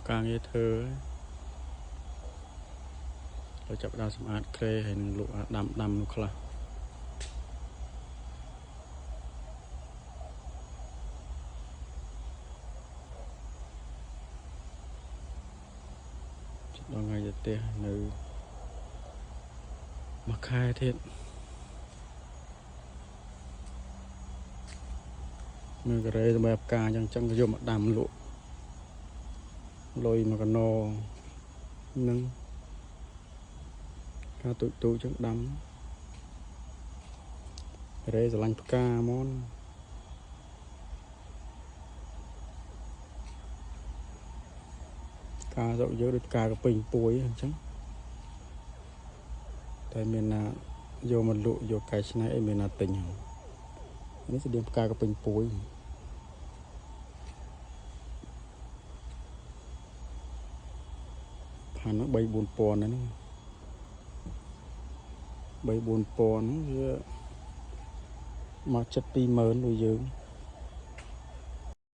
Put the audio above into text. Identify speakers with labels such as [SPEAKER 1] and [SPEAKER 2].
[SPEAKER 1] ការងារធ្វើเราจับดาวสมาร์ทเคลเห็นลูกดำลูกละដល់ថ្ងៃទៅផ្ទះនៅមួយខែទៀតមើលការ៉េសម្រាប់ការអញ្ចឹងយកមកដាំលក់លុយមកកណោនឹងការទូចឹងដាំការ៉េស្រឡាញ់ផ្កាហ្មងការស្រុកយើងដូចផ្កាកពេញពួយអញ្ចឹងតែមានណាយកមកលក់យកកែច្នៃអីមានណាទិញនេះស្តៀងផ្កាកពេញពួយផាន3-4 ពាន់ហ្នឹង3-4 ពាន់វាមកចិត្ត20000ដូចយើង